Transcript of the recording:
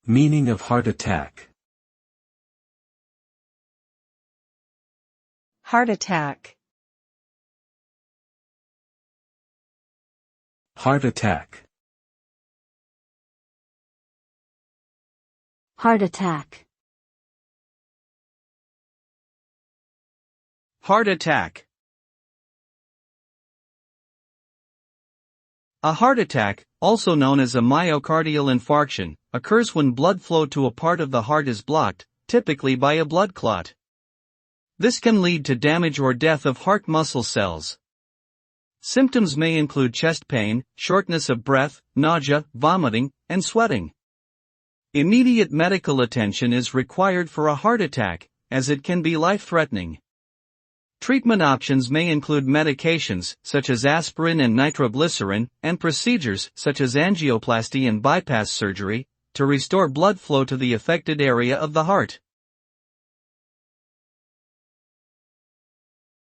Meaning of heart attack. Heart attack. Heart attack. Heart attack. Heart attack. A heart attack, also known as a myocardial infarction, occurs when blood flow to a part of the heart is blocked, typically by a blood clot. This can lead to damage or death of heart muscle cells. Symptoms may include chest pain, shortness of breath, nausea, vomiting, and sweating. Immediate medical attention is required for a heart attack, as it can be life-threatening. Treatment options may include medications, such as aspirin and nitroglycerin, and procedures, such as angioplasty and bypass surgery, to restore blood flow to the affected area of the heart.